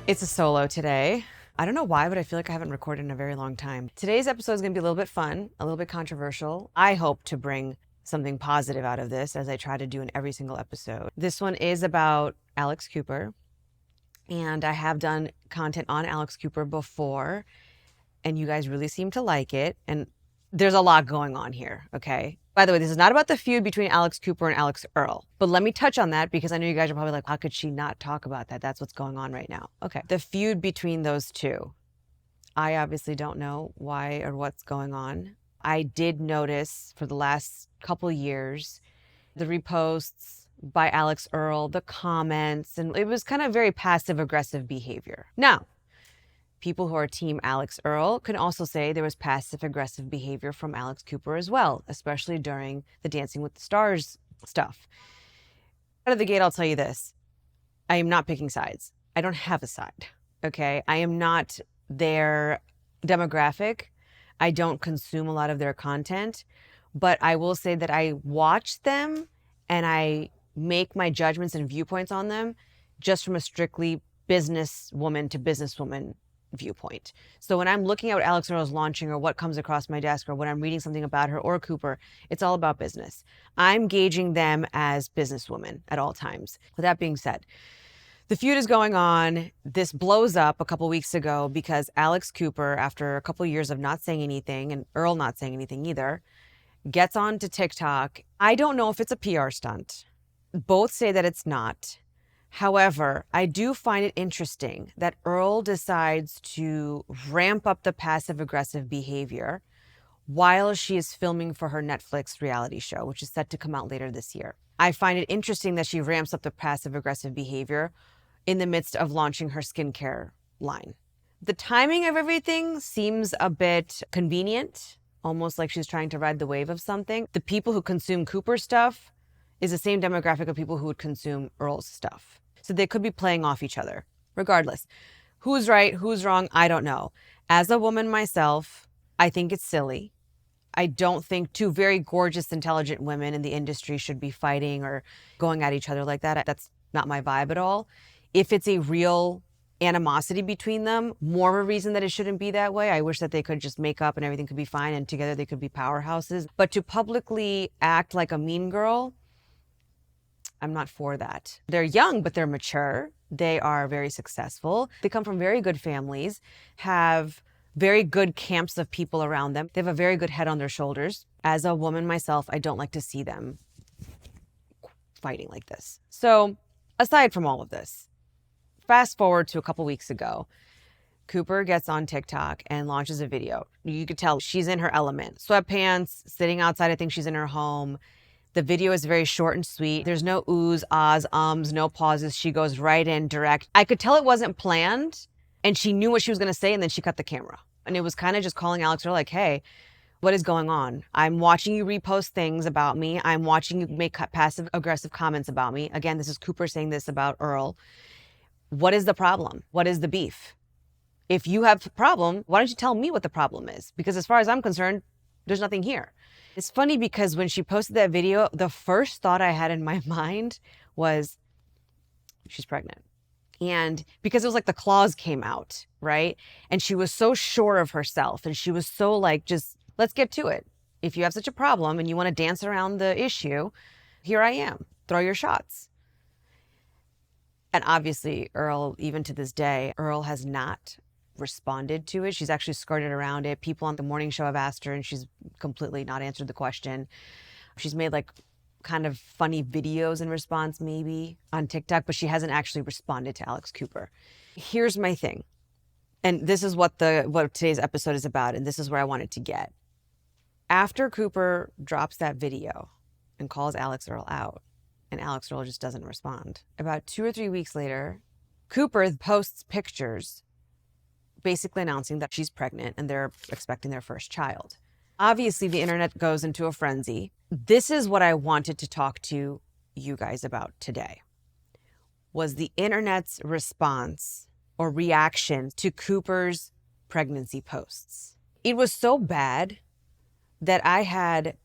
It's a solo today. I don't know why, but I feel like I haven't recorded in a very long time. Today's episode is going to be a little bit fun, a little bit controversial. I hope to bring something positive out of this, as I try to do in every single episode. This one is about Alex Cooper, and I have done content on Alex Cooper before, and you guys really seem to like it. And there's a lot going on here, okay? By the way, this is not about the feud between Alex Cooper and Alex Earl, but let me touch on that because I know you guys are probably like, how could she not talk about that? That's what's going on right now. Okay, the feud between those two. I obviously don't know why or what's going on. I did notice for the last couple years, the reposts by Alex Earl, the comments, and it was kind of very passive aggressive behavior. Now, people who are team Alex Earl can also say there was passive aggressive behavior from Alex Cooper as well, especially during the Dancing with the Stars stuff. Out of the gate, I'll tell you this. I am not picking sides. I don't have a side, okay? I am not their demographic. I don't consume a lot of their content, but I will say that I watch them and I make my judgments and viewpoints on them just from a strictly businesswoman to businesswoman viewpoint. So when I'm looking at what Alex Earl is launching or what comes across my desk or when I'm reading something about her or Cooper, it's all about business. I'm gauging them as businesswomen at all times. With that being said, the feud is going on. This blows up a couple weeks ago because Alex Cooper, after a couple years of not saying anything and Earl not saying anything either, gets on to TikTok. I don't know if it's a PR stunt. Both say that it's not. However, I do find it interesting that Earl decides to ramp up the passive-aggressive behavior while she is filming for her Netflix reality show, which is set to come out later this year. I find it interesting that she ramps up the passive-aggressive behavior in the midst of launching her skincare line. The timing of everything seems a bit convenient, almost like she's trying to ride the wave of something. The people who consume Cooper stuff is the same demographic of people who would consume Earl's stuff. So they could be playing off each other. Regardless, who's right, who's wrong, I don't know. As a woman myself, I think it's silly. I don't think two very gorgeous, intelligent women in the industry should be fighting or going at each other like that. That's not my vibe at all. If it's a real animosity between them, more of a reason that it shouldn't be that way. I wish that they could just make up and everything could be fine and together they could be powerhouses. But to publicly act like a mean girl, I'm not for that. They're young, but they're mature. They are very successful. They come from very good families, have very good camps of people around them. They have a very good head on their shoulders. As a woman myself, I don't like to see them fighting like this. So aside from all of this, fast forward to a couple weeks ago, Cooper gets on TikTok and launches a video. You could tell she's in her element. Sweatpants, sitting outside. I think she's in her home. The video is very short and sweet. There's no oohs, ahs, ums, no pauses. She goes right in direct. I could tell it wasn't planned and she knew what she was going to say and then she cut the camera. And it was kind of just calling Alex Earl like, hey, what is going on? I'm watching you repost things about me. I'm watching you make passive aggressive comments about me. Again, this is Cooper saying this about Earl. What is the problem? What is the beef? If you have a problem, why don't you tell me what the problem is? Because as far as I'm concerned, there's nothing here. It's funny because when she posted that video, the first thought I had in my mind was, she's pregnant. And because it was like the claws came out, right? And she was so sure of herself and she was so like, just let's get to it. If you have such a problem and you want to dance around the issue, here I am. Throw your shots. And obviously, Earl, even to this day, Earl has not responded to it. She's actually skirted around it. People on the morning show have asked her and she's completely not answered the question. She's made like kind of funny videos in response maybe on TikTok, but she hasn't actually responded to Alex Cooper. Here's my thing. And this is what today's episode is about. And this is where I wanted to get. After Cooper drops that video and calls Alex Earl out and Alex Earl just doesn't respond, about 2 or 3 weeks later, Cooper posts pictures basically announcing that she's pregnant and they're expecting their first child. Obviously, the internet goes into a frenzy. This is what I wanted to talk to you guys about today, was the internet's response or reaction to Cooper's pregnancy posts. It was so bad that I had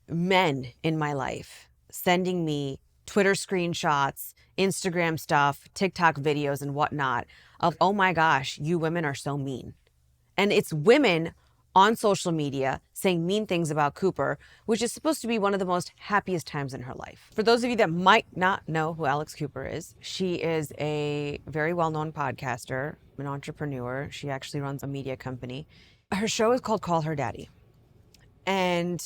men in my life sending me Twitter screenshots, Instagram stuff, TikTok videos and whatnot of, oh my gosh, you women are so mean. And it's women on social media saying mean things about Cooper, which is supposed to be one of the most happiest times in her life. For those of you that might not know who Alex Cooper is, she is a very well-known podcaster, an entrepreneur. She actually runs a media company. Her show is called Call Her Daddy. And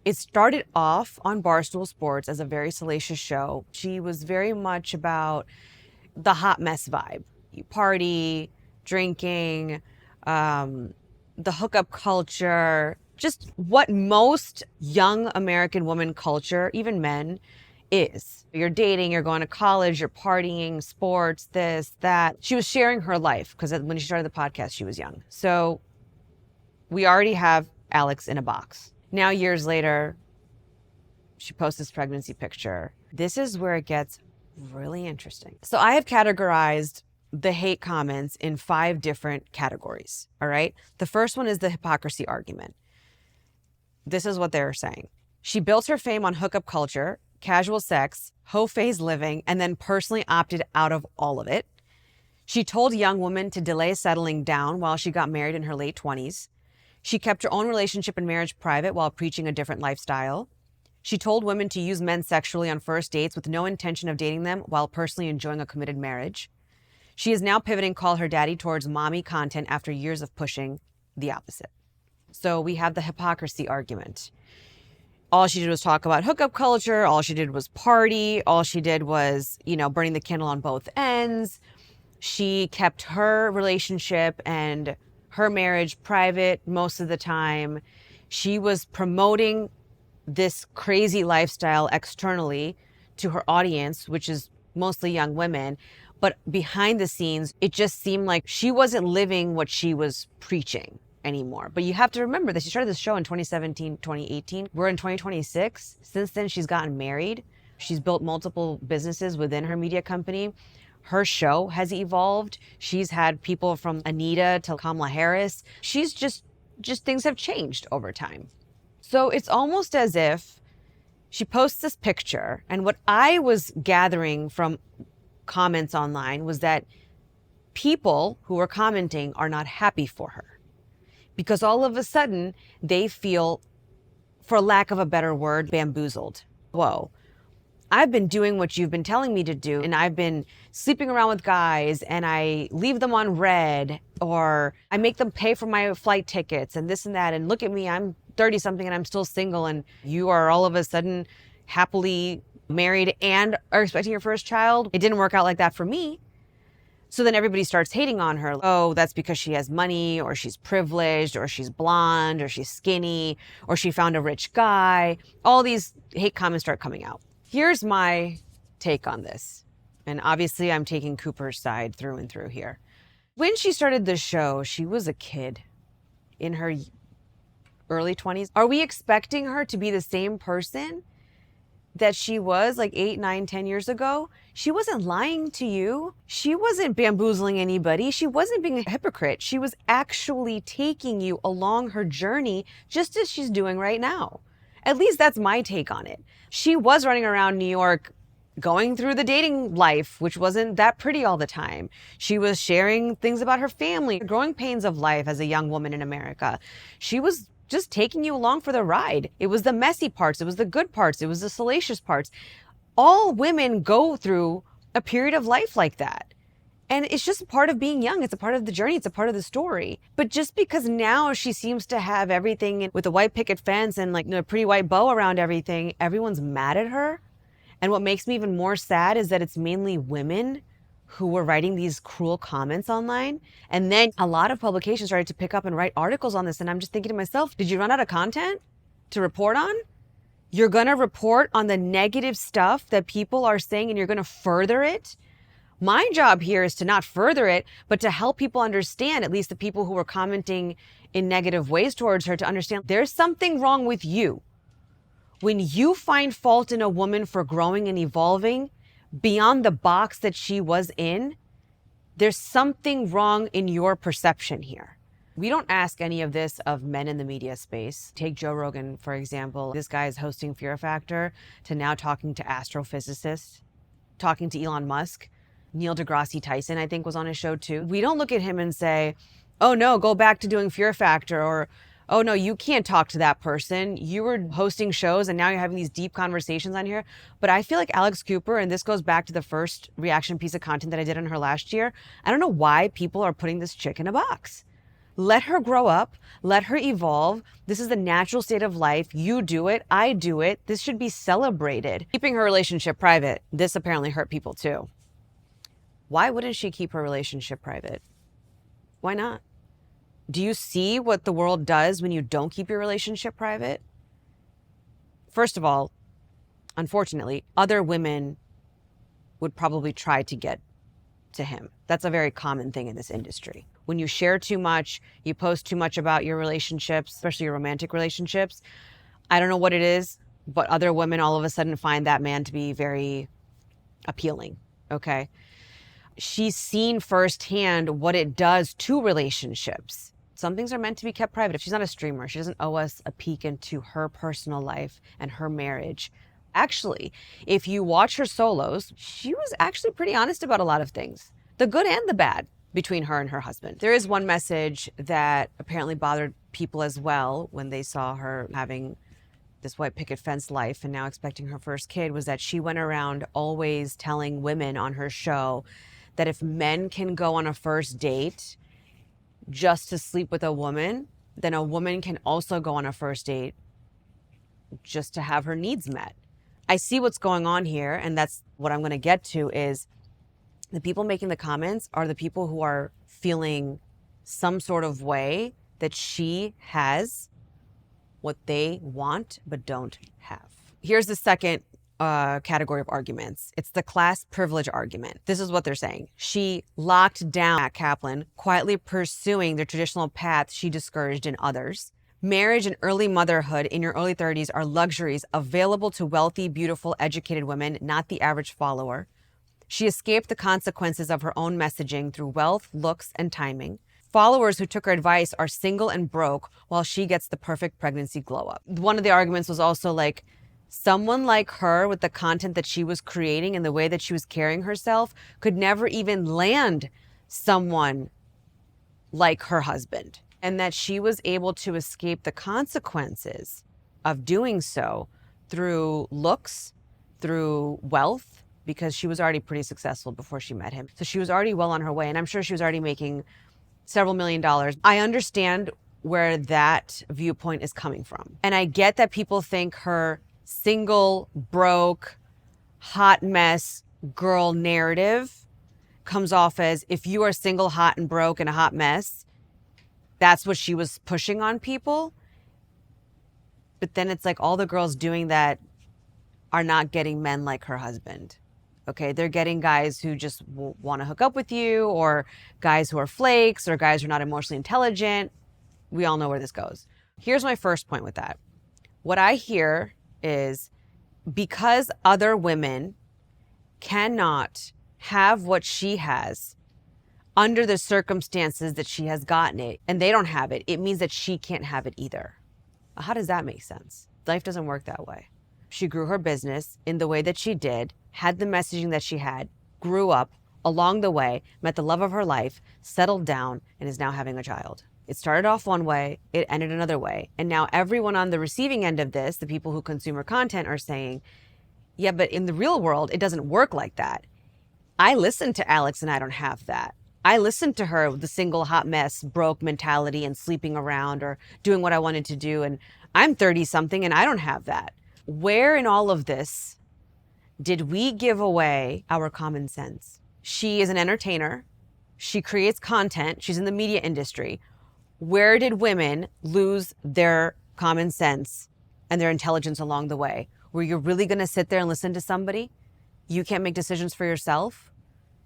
it started off on Barstool Sports as a very salacious show. She was very much about the hot mess vibe. You party, drinking, the hookup culture, just what most young American woman culture, even men, is. You're dating, you're going to college, you're partying, sports, this, that. She was sharing her life because when she started the podcast, she was young. So we already have Alex in a box. Now, years later, she posts this pregnancy picture. This is where it gets really interesting. So I have categorized the hate comments in 5 different categories, all right? The first one is the hypocrisy argument. This is what they're saying. She built her fame on hookup culture, casual sex, hoe phase living, and then personally opted out of all of it. She told young women to delay settling down while she got married in her late 20s. She kept her own relationship and marriage private while preaching a different lifestyle. She told women to use men sexually on first dates with no intention of dating them while personally enjoying a committed marriage. She is now pivoting Call Her Daddy towards mommy content after years of pushing the opposite. So we have the hypocrisy argument. All she did was talk about hookup culture. All she did was party. All she did was, burning the candle on both ends. She kept her relationship and her marriage private most of the time. She was promoting this crazy lifestyle externally to her audience, which is mostly young women. But behind the scenes, it just seemed like she wasn't living what she was preaching anymore. But you have to remember that she started this show in 2017, 2018. We're in 2026. Since then, she's gotten married. She's built multiple businesses within her media company. Her show has evolved. She's had people from Anita to Kamala Harris. She's just things have changed over time. So it's almost as if she posts this picture, and what I was gathering from comments online was that people who are commenting are not happy for her because all of a sudden they feel, for lack of a better word, bamboozled. Whoa, I've been doing what you've been telling me to do, and I've been sleeping around with guys, and I leave them on red, or I make them pay for my flight tickets and this and that, and look at me, I'm 30 something and I'm still single, and you are all of a sudden happily married and are expecting your first child. It didn't work out like that for me. So then everybody starts hating on her. Oh, that's because she has money, or she's privileged, or she's blonde, or she's skinny, or she found a rich guy. All these hate comments start coming out. Here's my take on this. And obviously I'm taking Cooper's side through and through here. When she started the show, she was a kid in her early 20s. Are we expecting her to be the same person that she was like 8, 9, 10 years ago? She wasn't lying to you. She wasn't bamboozling anybody. She wasn't being a hypocrite. She was actually taking you along her journey, just as she's doing right now. At least that's my take on it. She was running around New York going through the dating life, which wasn't that pretty all the time. She was sharing things about her family, growing pains of life as a young woman in America. She was just taking you along for the ride. It was the messy parts. It was the good parts. It was the salacious parts. All women go through a period of life like that. And it's just a part of being young. It's a part of the journey. It's a part of the story. But just because now she seems to have everything with a white picket fence and like a pretty white bow around everything, everyone's mad at her. And what makes me even more sad is that it's mainly women who were writing these cruel comments online. And then a lot of publications started to pick up and write articles on this. And I'm just thinking to myself, did you run out of content to report on? You're going to report on the negative stuff that people are saying and you're going to further it? My job here is to not further it, but to help people understand, at least the people who were commenting in negative ways towards her, to understand there's something wrong with you. When you find fault in a woman for growing and evolving beyond the box that she was in, there's something wrong in your perception here. We don't ask any of this of men in the media space. Take Joe Rogan, for example. This guy is hosting Fear Factor to now talking to astrophysicists, talking to Elon Musk. Neil deGrasse Tyson, I think, was on his show too. We don't look at him and say, oh no, go back to doing Fear Factor, or oh no, you can't talk to that person. You were hosting shows and now you're having these deep conversations on here. But I feel like Alex Cooper, and this goes back to the first reaction piece of content that I did on her last year, I don't know why people are putting this chick in a box. Let her grow up. Let her evolve. This is the natural state of life. You do it. I do it. This should be celebrated. Keeping her relationship private, this apparently hurt people too. Why wouldn't she keep her relationship private? Why not? Do you see what the world does when you don't keep your relationship private? First of all, unfortunately, other women would probably try to get to him. That's a very common thing in this industry. When you share too much, you post too much about your relationships, especially your romantic relationships. I don't know what it is, but other women all of a sudden find that man to be very appealing, okay? She's seen firsthand what it does to relationships. Some things are meant to be kept private. If she's not a streamer, she doesn't owe us a peek into her personal life and her marriage. Actually, if you watch her solos, she was actually pretty honest about a lot of things, the good and the bad, between her and her husband. There is one message that apparently bothered people as well when they saw her having this white picket fence life and now expecting her first kid, was that she went around always telling women on her show that if men can go on a first date just to sleep with a woman, then a woman can also go on a first date just to have her needs met. I see what's going on here, and that's what I'm going to get to, is the people making the comments are the people who are feeling some sort of way that she has what they want but don't have. Here's the second category of arguments. It's the class privilege argument. This is what they're saying. She locked down Matt Kaplan, quietly pursuing the traditional path she discouraged in others. Marriage and early motherhood in your early 30s are luxuries available to wealthy, beautiful, educated women, not the average follower. She escaped the consequences of her own messaging through wealth, looks, and timing. Followers who took her advice are single and broke while she gets the perfect pregnancy glow up. One of the arguments was also like, someone like her with the content that she was creating and the way that she was carrying herself could never even land someone like her husband. And that she was able to escape the consequences of doing so through looks, through wealth, because she was already pretty successful before she met him. So she was already well on her way. And I'm sure she was already making several $1 million. I understand where that viewpoint is coming from. And I get that people think her single, broke, hot mess girl narrative comes off as, if you are single, hot and broke and a hot mess, that's what she was pushing on people. But then it's like all the girls doing that are not getting men like her husband. Okay, they're getting guys who just want to hook up with you, or guys who are flakes, or guys who are not emotionally intelligent. We all know where this goes. Here's my first point with that. What I hear is, because other women cannot have what she has under the circumstances that she has gotten it, and they don't have it, it means that she can't have it either. How does that make sense? Life doesn't work that way. She grew her business in the way that she did, had the messaging that she had, grew up along the way, met the love of her life, settled down, and is now having a child. It started off one way, it ended another way. And now everyone on the receiving end of this, the people who consume her content, are saying, yeah, but in the real world, it doesn't work like that. I listened to Alex and I don't have that. I listened to her with the single hot mess, broke mentality and sleeping around or doing what I wanted to do. And I'm 30 something and I don't have that. Where in all of this did we give away our common sense? She is an entertainer. She creates content. She's in the media industry. Where did women lose their common sense and their intelligence along the way? Were you really going to sit there and listen to somebody? You can't make decisions for yourself?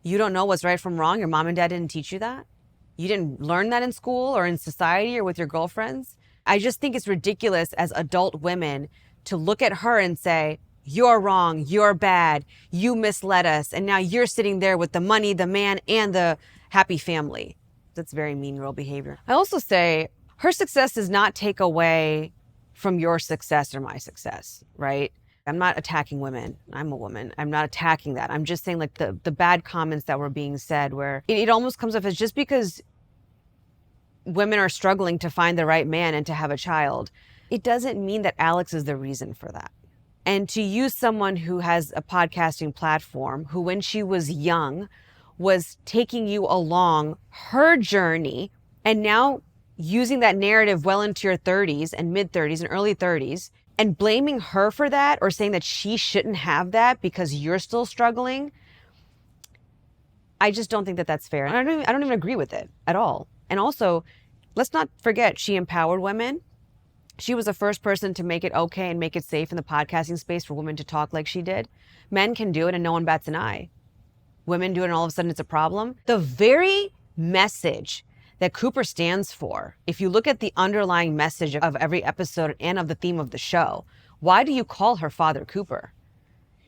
You don't know what's right from wrong? Your mom and dad didn't teach you that? You didn't learn that in school or in society or with your girlfriends? I just think it's ridiculous as adult women to look at her and say, you're wrong, you're bad, you misled us, and now you're sitting there with the money, the man, and the happy family. That's very mean girl behavior. I also say her success does not take away from your success or my success, right? I'm not attacking women. I'm a woman. I'm not attacking that. I'm just saying like the bad comments that were being said where it almost comes off as just because women are struggling to find the right man and to have a child, it doesn't mean that Alex is the reason for that. And to use someone who has a podcasting platform, who when she was young was taking you along her journey, and now using that narrative well into your 30s and mid 30s and early 30s, and blaming her for that or saying that she shouldn't have that because you're still struggling, I just don't think that that's fair. I don't even agree with it at all. And also, let's not forget, she empowered women. She was the first person to make it okay and make it safe in the podcasting space for women to talk like she did. Men can do it and no one bats an eye. Women do it and all of a sudden it's a problem. The very message that Cooper stands for, if you look at the underlying message of every episode and of the theme of the show, why do you call her Father Cooper?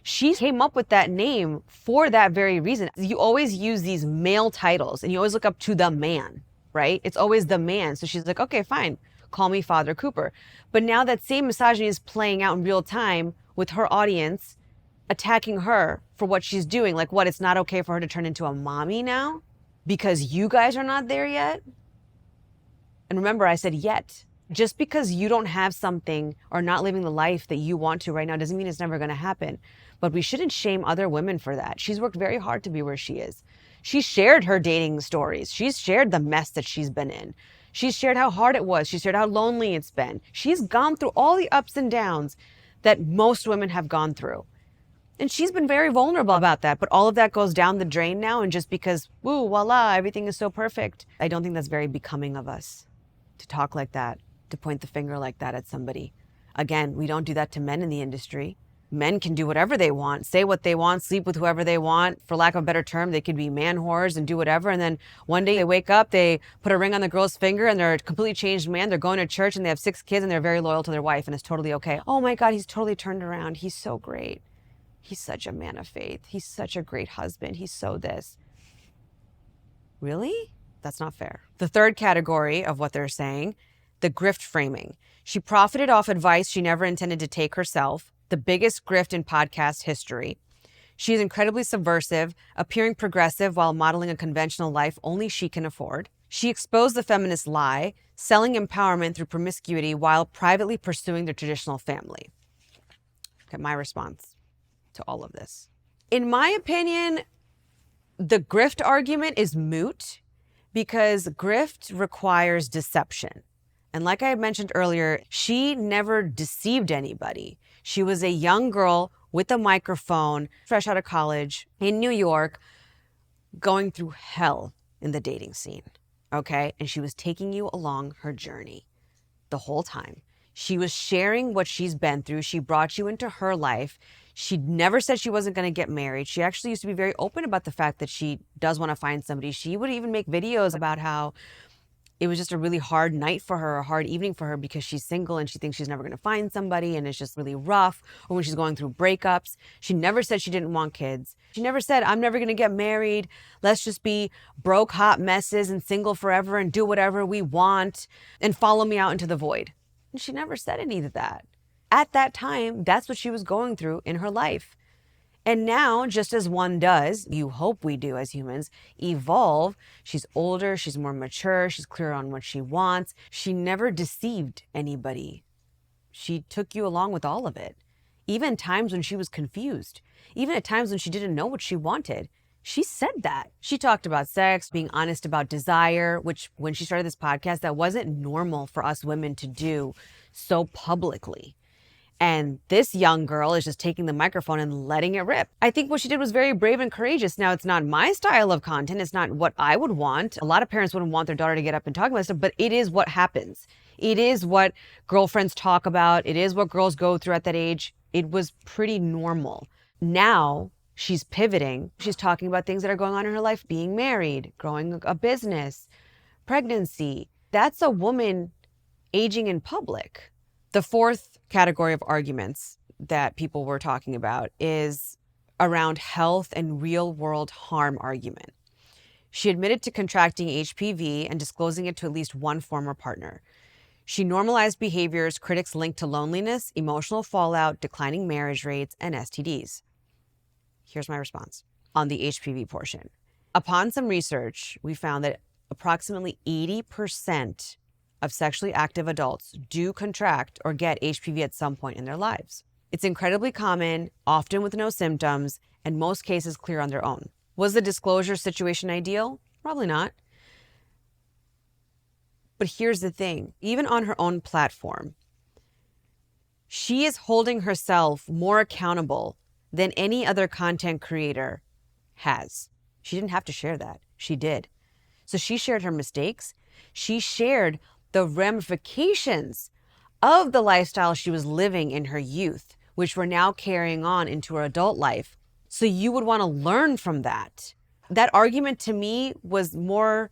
She came up with that name for that very reason. You always use these male titles and you always look up to the man, right? It's always the man. So she's like, okay, fine, call me Father Cooper. But now that same misogyny is playing out in real time with her audience attacking her for what she's doing. Like, what, it's not okay for her to turn into a mommy now because you guys are not there yet? And remember, I said yet. Just because you don't have something or not living the life that you want to right now doesn't mean it's never going to happen. But we shouldn't shame other women for that. She's worked very hard to be where she is. She shared her dating stories. She's shared the mess that she's been in. She's shared how hard it was. She's shared how lonely it's been. She's gone through all the ups and downs that most women have gone through. And she's been very vulnerable about that. But all of that goes down the drain now. And just because, woo, voila, everything is so perfect. I don't think that's very becoming of us to talk like that, to point the finger like that at somebody. Again, we don't do that to men in the industry. Men can do whatever they want, say what they want, sleep with whoever they want. For lack of a better term, they could be man whores and do whatever. And then one day they wake up, they put a ring on the girl's finger and they're a completely changed man. They're going to church and they have 6 kids and they're very loyal to their wife and it's totally okay. Oh my God, he's totally turned around. He's so great. He's such a man of faith. He's such a great husband. He's so this. Really? That's not fair. The third category of what they're saying, the grift framing. She profited off advice she never intended to take herself, the biggest grift in podcast history. She is incredibly subversive, appearing progressive while modeling a conventional life only she can afford. She exposed the feminist lie, selling empowerment through promiscuity while privately pursuing the traditional family. Okay, my response to all of this. In my opinion, the grift argument is moot because grift requires deception. And like I mentioned earlier, she never deceived anybody. She was a young girl with a microphone, fresh out of college in New York, going through hell in the dating scene, okay? And she was taking you along her journey the whole time. She was sharing what she's been through. She brought you into her life. She never said she wasn't going to get married. She actually used to be very open about the fact that she does want to find somebody. She would even make videos about how it was just a really hard night for her, a hard evening for her because she's single and she thinks she's never going to find somebody and it's just really rough, or when she's going through breakups. She never said she didn't want kids. She never said, I'm never going to get married. Let's just be broke, hot messes and single forever and do whatever we want and follow me out into the void. And she never said any of that. At that time, that's what she was going through in her life. And now, just as one does, you hope we do as humans, evolve. She's older, she's more mature, she's clear on what she wants. She never deceived anybody. She took you along with all of it. Even times when she was confused, even at times when she didn't know what she wanted. She said that. She talked about sex, being honest about desire, which when she started this podcast, that wasn't normal for us women to do so publicly. And this young girl is just taking the microphone and letting it rip. I think what she did was very brave and courageous. Now, it's not my style of content. It's not what I would want. A lot of parents wouldn't want their daughter to get up and talk about stuff, but it is what happens. It is what girlfriends talk about. It is what girls go through at that age. It was pretty normal. Now she's pivoting. She's talking about things that are going on in her life, being married, growing a business, pregnancy. That's a woman aging in public. The fourth category of arguments that people were talking about is around health and real world harm argument. She admitted to contracting HPV and disclosing it to at least one former partner. She normalized behaviors critics link to loneliness, emotional fallout, declining marriage rates, and STDs. Here's my response on the HPV portion. Upon some research, we found that approximately 80% of sexually active adults do contract or get HPV at some point in their lives. It's incredibly common, often with no symptoms, and most cases clear on their own. Was the disclosure situation ideal? Probably not. But here's the thing, even on her own platform, she is holding herself more accountable than any other content creator has. She didn't have to share that. She did. So she shared her mistakes. She shared the ramifications of the lifestyle she was living in her youth, which were now carrying on into her adult life. So you would want to learn from that. That argument to me was more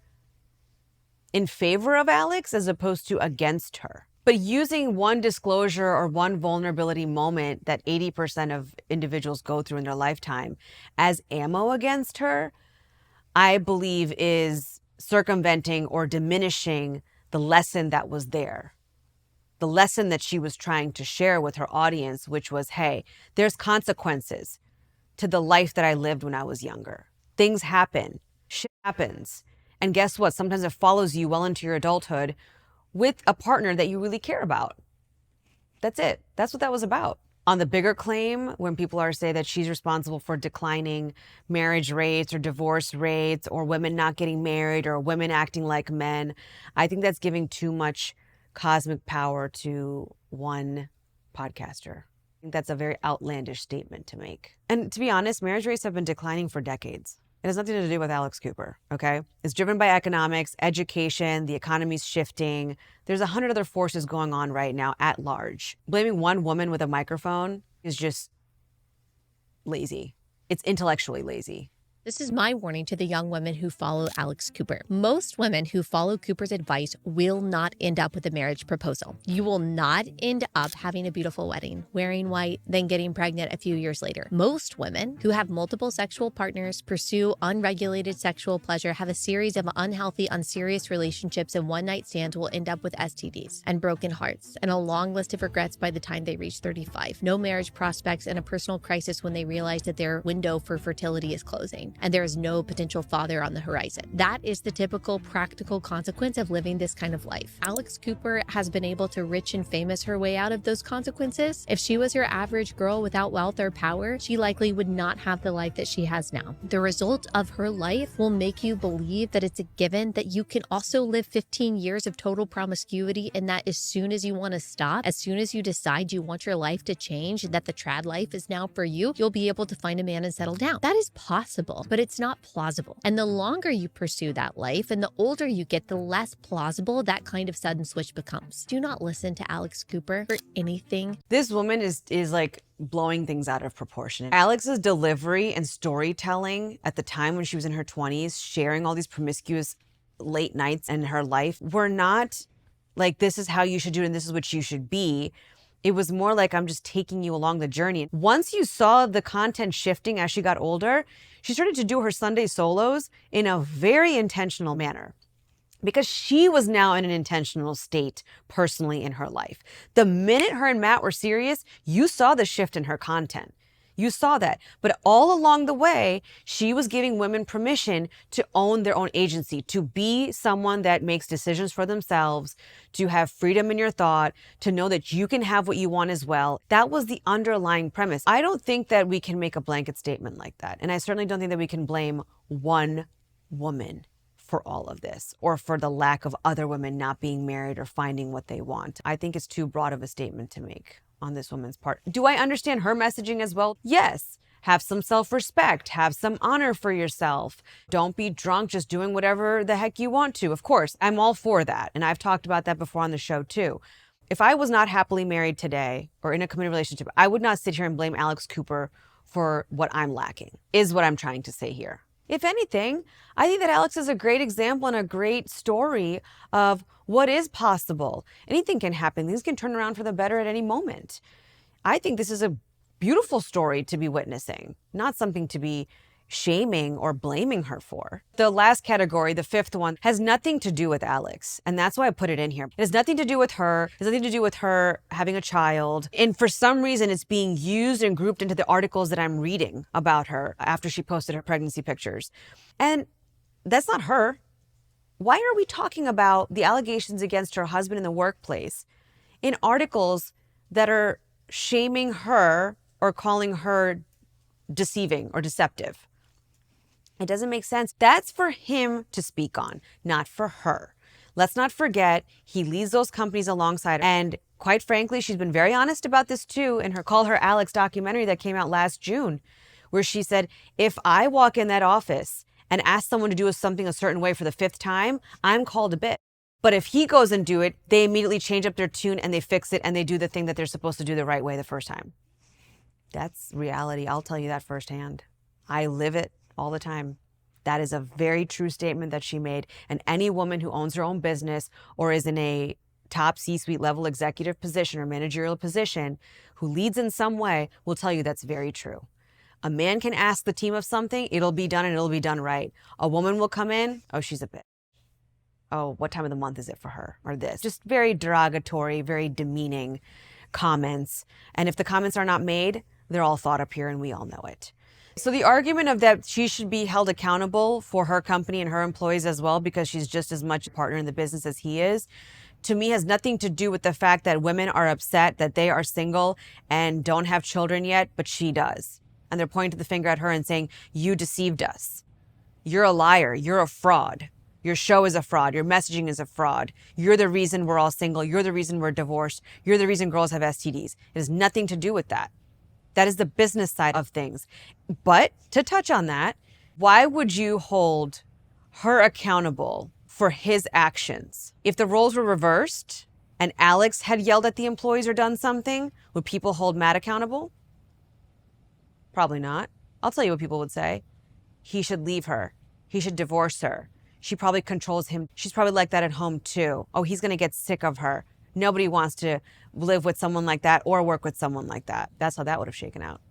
in favor of Alex as opposed to against her. But using one disclosure or one vulnerability moment that 80% of individuals go through in their lifetime as ammo against her, I believe is circumventing or diminishing the lesson that was there. The lesson that she was trying to share with her audience, which was, hey, there's consequences to the life that I lived when I was younger. Things happen, shit happens. And guess what? Sometimes it follows you well into your adulthood with a partner that you really care about. That's it. That's what that was about. On the bigger claim, when people are saying that she's responsible for declining marriage rates or divorce rates or women not getting married or women acting like men, I think that's giving too much cosmic power to one podcaster. I think that's a very outlandish statement to make. And to be honest, marriage rates have been declining for decades. It has nothing to do with Alex Cooper, okay? It's driven by economics, education, the economy's shifting. There's 100 other forces going on right now at large. Blaming one woman with a microphone is just lazy. It's intellectually lazy. This is my warning to the young women who follow Alex Cooper. Most women who follow Cooper's advice will not end up with a marriage proposal. You will not end up having a beautiful wedding, wearing white, then getting pregnant a few years later. Most women who have multiple sexual partners, pursue unregulated sexual pleasure, have a series of unhealthy, unserious relationships, and one-night stands will end up with STDs and broken hearts and a long list of regrets by the time they reach 35. No marriage prospects and a personal crisis when they realize that their window for fertility is closing and there is no potential father on the horizon. That is the typical practical consequence of living this kind of life. Alex Cooper has been able to rich and famous her way out of those consequences. If she was your average girl without wealth or power, she likely would not have the life that she has now. The result of her life will make you believe that it's a given that you can also live 15 years of total promiscuity, and that as soon as you want to stop, as soon as you decide you want your life to change, that the trad life is now for you, you'll be able to find a man and settle down. That is possible, but it's not plausible. And the longer you pursue that life and the older you get, the less plausible that kind of sudden switch becomes. Do not listen to Alex Cooper for anything. This woman is like blowing things out of proportion. Alex's delivery and storytelling at the time when she was in her 20s, sharing all these promiscuous late nights in her life, were not like, this is how you should do it and this is what you should be. It was more like, I'm just taking you along the journey. Once you saw the content shifting as she got older, she started to do her Sunday solos in a very intentional manner because she was now in an intentional state personally in her life. The minute her and Matt were serious, you saw the shift in her content. You saw that. But all along the way, she was giving women permission to own their own agency, to be someone that makes decisions for themselves, to have freedom in your thought, to know that you can have what you want as well. That was the underlying premise. I don't think that we can make a blanket statement like that. And I certainly don't think that we can blame one woman for all of this or for the lack of other women not being married or finding what they want. I think it's too broad of a statement to make on this woman's part. Do I understand her messaging as well? Yes. Have some self-respect, have some honor for yourself. Don't be drunk just doing whatever the heck you want to. Of course, I'm all for that. And I've talked about that before on the show too. If I was not happily married today or in a committed relationship, I would not sit here and blame Alex Cooper for what I'm lacking, is what I'm trying to say here. If anything, I think that Alex is a great example and a great story of what is possible. Anything can happen. Things can turn around for the better at any moment. I think this is a beautiful story to be witnessing, not something to be shaming or blaming her for. The last category, the fifth one, has nothing to do with Alex. And that's why I put it in here. It has nothing to do with her. It has nothing to do with her having a child. And for some reason, it's being used and grouped into the articles that I'm reading about her after she posted her pregnancy pictures. And that's not her. Why are we talking about the allegations against her husband in the workplace in articles that are shaming her or calling her deceiving or deceptive? It doesn't make sense. That's for him to speak on, not for her. Let's not forget, he leads those companies alongside. And quite frankly, she's been very honest about this too in her Call Her Alex documentary that came out last June, where she said, if I walk in that office and ask someone to do something a certain way for the fifth time, I'm called a bitch. But if he goes and do it, they immediately change up their tune and they fix it and they do the thing that they're supposed to do the right way the first time. That's reality. I'll tell you that firsthand. I live it all the time. That is a very true statement that she made. And any woman who owns her own business or is in a top C-suite level executive position or managerial position who leads in some way will tell you that's very true. A man can ask the team of something, it'll be done and it'll be done right. A woman will come in, oh, she's a bitch. Oh, what time of the month is it for her? Or this. Just very derogatory, very demeaning comments. And if the comments are not made, they're all thought up here and we all know it. So the argument of that she should be held accountable for her company and her employees as well because she's just as much a partner in the business as he is, to me has nothing to do with the fact that women are upset that they are single and don't have children yet, but she does. And they're pointing the finger at her and saying, you deceived us. You're a liar. You're a fraud. Your show is a fraud. Your messaging is a fraud. You're the reason we're all single. You're the reason we're divorced. You're the reason girls have STDs. It has nothing to do with that. That is the business side of things. But to touch on that, why would you hold her accountable for his actions? If the roles were reversed and Alex had yelled at the employees or done something, would people hold Matt accountable? Probably not. I'll tell you what people would say. He should leave her. He should divorce her. She probably controls him. She's probably like that at home too. Oh, he's going to get sick of her. Nobody wants to live with someone like that or work with someone like that. That's how that would have shaken out.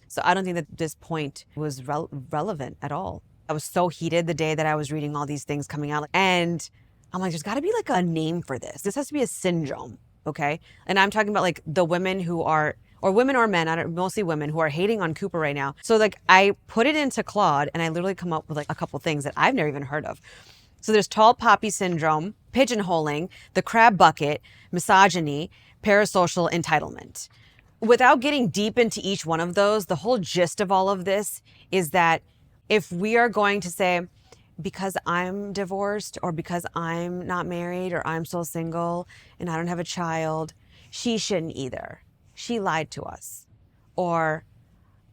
So I don't think that this point was relevant at all. I was so heated the day that I was reading all these things coming out. And I'm like, there's got to be like a name for this. This has to be a syndrome, okay? And I'm talking about like the women who are, or women or men, mostly women who are hating on Cooper right now. So like I put it into Claude and I literally come up with like a couple things that I've never even heard of. So there's tall poppy syndrome, pigeonholing, the crab bucket, misogyny, parasocial entitlement. Without getting deep into each one of those, the whole gist of all of this is that if we are going to say, because I'm divorced or because I'm not married or I'm still single and I don't have a child, she shouldn't either. She lied to us. Or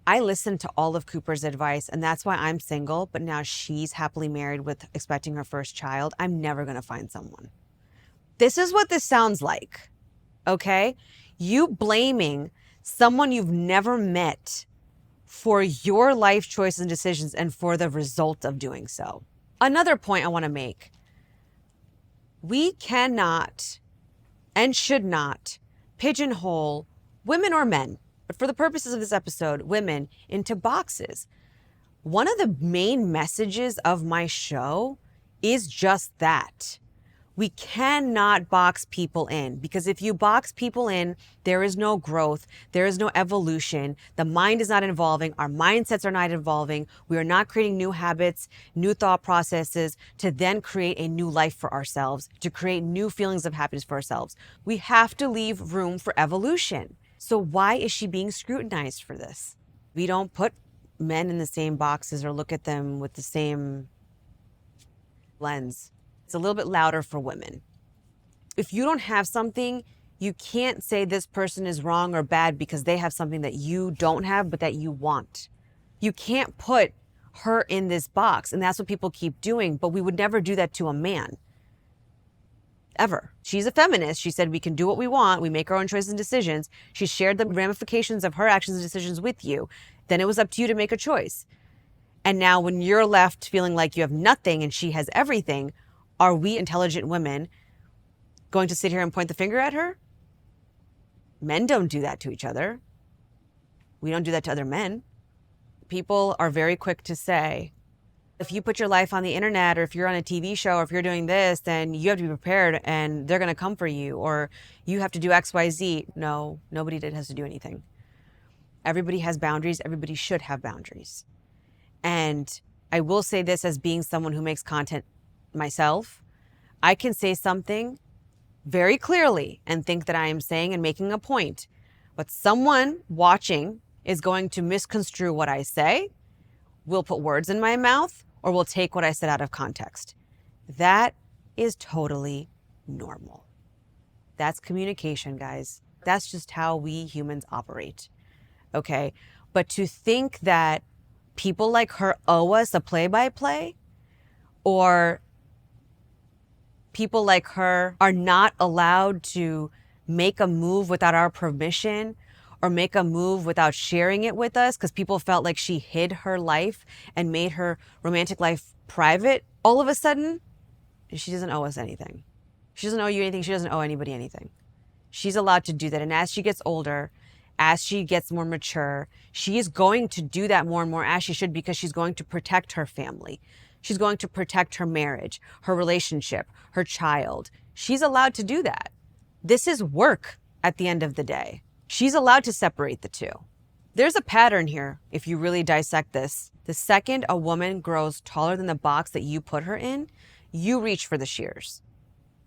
I listened to all of Cooper's advice and that's why I'm single, but now she's happily married with expecting her first child. I'm never going to find someone. This is what this sounds like, okay? You blaming someone you've never met for your life choices and decisions and for the result of doing so. Another point I want to make. We cannot and should not pigeonhole women or men, but for the purposes of this episode, women into boxes. One of the main messages of my show is just that. We cannot box people in because if you box people in, there is no growth, there is no evolution, the mind is not evolving, our mindsets are not evolving, we are not creating new habits, new thought processes to then create a new life for ourselves, to create new feelings of happiness for ourselves. We have to leave room for evolution. So why is she being scrutinized for this? We don't put men in the same boxes or look at them with the same lens. It's a little bit louder for women. If you don't have something, you can't say this person is wrong or bad because they have something that you don't have, but that you want. You can't put her in this box, and that's what people keep doing, but we would never do that to a man. Ever. She's a feminist. She said we can do what we want. We make our own choices and decisions. She shared the ramifications of her actions and decisions with you. Then it was up to you to make a choice. And now when you're left feeling like you have nothing and she has everything, are we intelligent women going to sit here and point the finger at her? Men don't do that to each other. We don't do that to other men. People are very quick to say, if you put your life on the internet, or if you're on a TV show, or if you're doing this, then you have to be prepared and they're going to come for you, or you have to do X, Y, Z. No, nobody has to do anything. Everybody has boundaries. Everybody should have boundaries. And I will say this as being someone who makes content myself. I can say something very clearly and think that I am saying and making a point, but someone watching is going to misconstrue what I say, will put words in my mouth, or will take what I said out of context. That is totally normal. That's communication, guys. That's just how we humans operate. Okay? But to think that people like her owe us a play-by-play, or people like her are not allowed to make a move without our permission, or make a move without sharing it with us because people felt like she hid her life and made her romantic life private, all of a sudden, she doesn't owe us anything. She doesn't owe you anything. She doesn't owe anybody anything. She's allowed to do that. And as she gets older, as she gets more mature, she is going to do that more and more, as she should, because she's going to protect her family. She's going to protect her marriage, her relationship, her child. She's allowed to do that. This is work at the end of the day. She's allowed to separate the two. There's a pattern here if you really dissect this. The second a woman grows taller than the box that you put her in, you reach for the shears.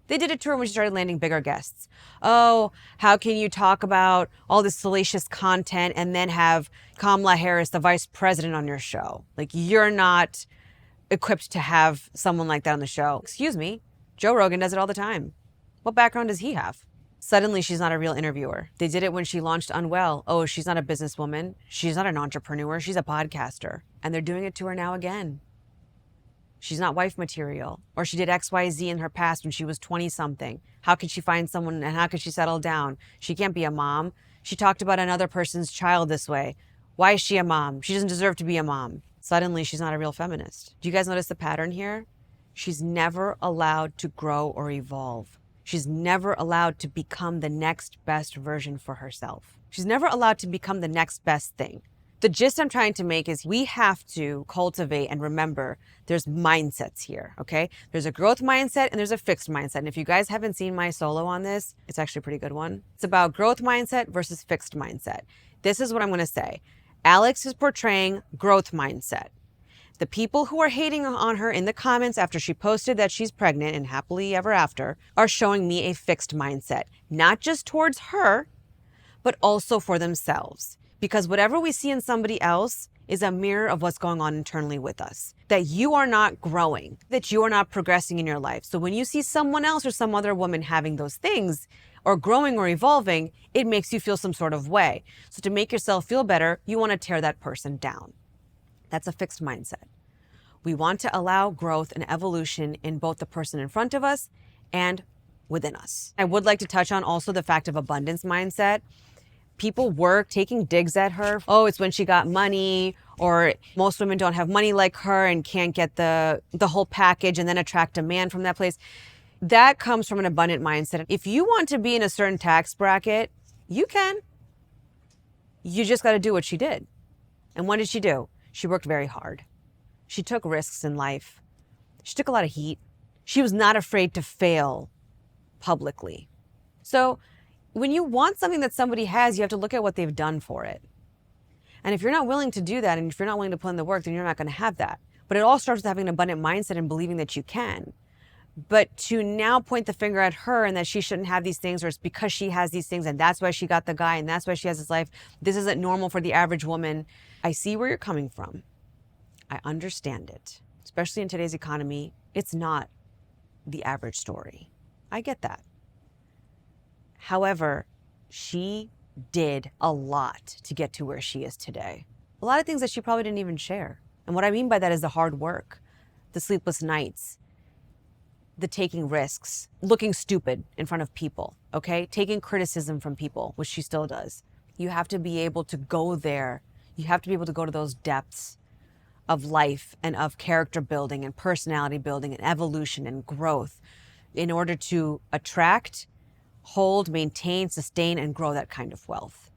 They did it to her when she started landing bigger guests. Oh, how can you talk about all this salacious content and then have Kamala Harris, the vice president, on your show? Like, you're not equipped to have someone like that on the show. Excuse me, Joe Rogan does it all the time. What background does he have? Suddenly, she's not a real interviewer. They did it when she launched Unwell. Oh, she's not a businesswoman. She's not an entrepreneur. She's a podcaster. And they're doing it to her now again. She's not wife material. Or she did XYZ in her past when she was 20-something. How could she find someone and how could she settle down? She can't be a mom. She talked about another person's child this way. Why is she a mom? She doesn't deserve to be a mom. Suddenly, she's not a real feminist. Do you guys notice the pattern here? She's never allowed to grow or evolve. She's never allowed to become the next best version for herself. She's never allowed to become the next best thing. The gist I'm trying to make is we have to cultivate and remember there's mindsets here, okay? There's a growth mindset and there's a fixed mindset. And if you guys haven't seen my solo on this, it's actually a pretty good one. It's about growth mindset versus fixed mindset. This is what I'm gonna say. Alex is portraying growth mindset. The people who are hating on her in the comments after she posted that she's pregnant and happily ever after are showing me a fixed mindset, not just towards her, but also for themselves. Because whatever we see in somebody else is a mirror of what's going on internally with us. That you are not growing, that you are not progressing in your life. So when you see someone else or some other woman having those things, or growing or evolving, it makes you feel some sort of way. So to make yourself feel better, you want to tear that person down. That's a fixed mindset. We want to allow growth and evolution in both the person in front of us and within us. I would like to touch on also the fact of abundance mindset. People were taking digs at her. Oh, it's when she got money, or most women don't have money like her and can't get the whole package and then attract a man from that place. That comes from an abundant mindset. If you want to be in a certain tax bracket, you can. You just got to do what she did. And what did she do? She worked very hard. She took risks in life. She took a lot of heat. She was not afraid to fail publicly. So when you want something that somebody has, you have to look at what they've done for it. And if you're not willing to do that, and if you're not willing to put in the work, then you're not going to have that. But it all starts with having an abundant mindset and believing that you can. But to now point the finger at her and that she shouldn't have these things, or it's because she has these things and that's why she got the guy and that's why she has this life, this isn't normal for the average woman. I see where you're coming from. I understand it. Especially in today's economy, it's not the average story. I get that. However, she did a lot to get to where she is today. A lot of things that she probably didn't even share. And what I mean by that is the hard work, the sleepless nights, the taking risks, looking stupid in front of people, okay? Taking criticism from people, which she still does. You have to be able to go there. You have to be able to go to those depths of life and of character building and personality building and evolution and growth in order to attract, hold, maintain, sustain, and grow that kind of wealth.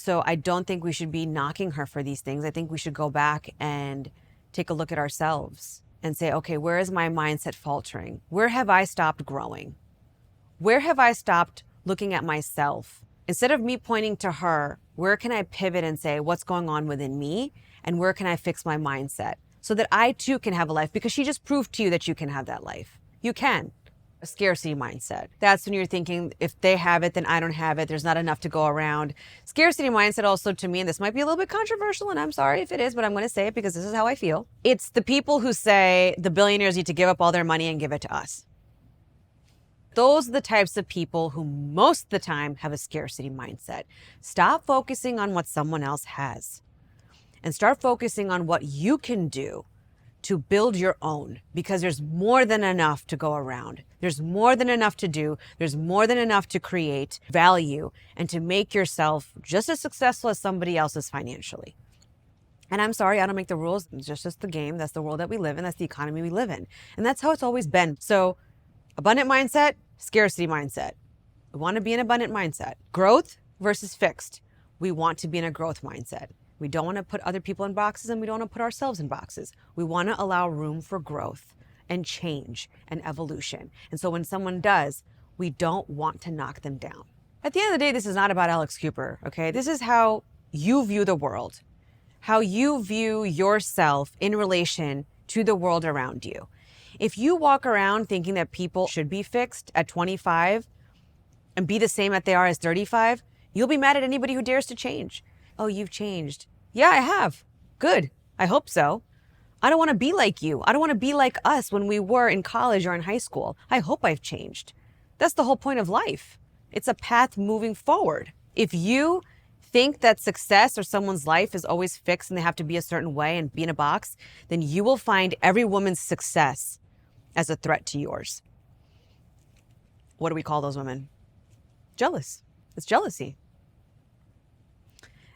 So I don't think we should be knocking her for these things. I think we should go back and take a look at ourselves and say, okay, where is my mindset faltering? Where have I stopped growing? Where have I stopped looking at myself? Instead of me pointing to her, where can I pivot and say, what's going on within me? And where can I fix my mindset so that I too can have a life? Because she just proved to you that you can have that life. You can. A scarcity mindset. That's when you're thinking, if they have it, then I don't have it. There's not enough to go around. Scarcity mindset also, to me, and this might be a little bit controversial, and I'm sorry if it is, but I'm going to say it because this is how I feel. It's the people who say the billionaires need to give up all their money and give it to us. Those are the types of people who most of the time have a scarcity mindset. Stop focusing on what someone else has and start focusing on what you can do to build your own, because there's more than enough to go around. There's more than enough to do. There's more than enough to create value and to make yourself just as successful as somebody else is financially. And I'm sorry, I don't make the rules. It's just the game. That's the world that we live in. That's the economy we live in. And that's how it's always been. So abundant mindset, scarcity mindset. We want to be an abundant mindset. Growth versus fixed. We want to be in a growth mindset. We don't want to put other people in boxes, and we don't want to put ourselves in boxes. We want to allow room for growth and change and evolution. And so when someone does, we don't want to knock them down. At the end of the day, this is not about Alex Cooper, okay? This is how you view the world, how you view yourself in relation to the world around you. If you walk around thinking that people should be fixed at 25 and be the same as they are as 35, you'll be mad at anybody who dares to change. Oh, you've changed. Yeah, I have. Good. I hope so. I don't want to be like you. I don't want to be like us when we were in college or in high school. I hope I've changed. That's the whole point of life. It's a path moving forward. If you think that success or someone's life is always fixed and they have to be a certain way and be in a box, then you will find every woman's success as a threat to yours. What do we call those women? Jealous. It's jealousy.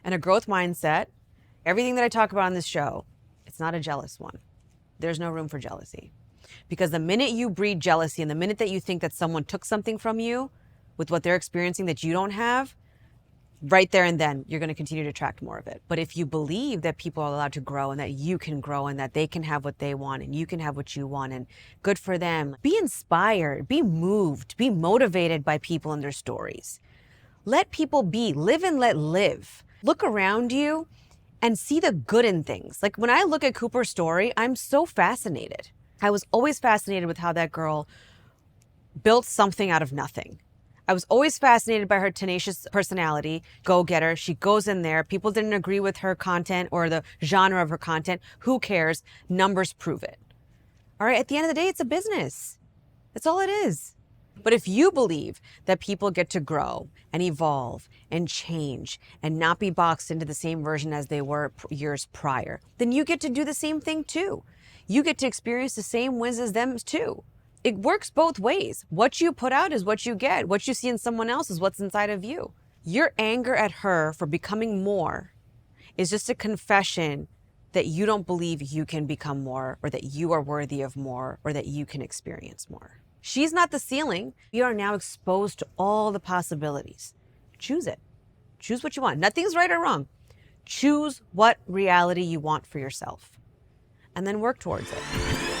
And a growth mindset, everything that I talk about on this show, it's not a jealous one. There's no room for jealousy. Because the minute you breed jealousy and the minute that you think that someone took something from you with what they're experiencing that you don't have, right there and then, you're going to continue to attract more of it. But if you believe that people are allowed to grow and that you can grow and that they can have what they want and you can have what you want and good for them, be inspired, be moved, be motivated by people and their stories. Let people be, live and let live. Look around you and see the good in things. Like when I look at Cooper's story, I'm so fascinated. I was always fascinated with how that girl built something out of nothing. I was always fascinated by her tenacious personality, go-getter. She goes in there. People didn't agree with her content or the genre of her content. Who cares? Numbers prove it. All right, at the end of the day, it's a business. That's all it is. But if you believe that people get to grow and evolve and change and not be boxed into the same version as they were years prior, then you get to do the same thing too. You get to experience the same wins as them too. It works both ways. What you put out is what you get. What you see in someone else is what's inside of you. Your anger at her for becoming more is just a confession that you don't believe you can become more or that you are worthy of more or that you can experience more. She's not the ceiling. You are now exposed to all the possibilities. Choose it. Choose what you want. Nothing's right or wrong. Choose what reality you want for yourself and then work towards it.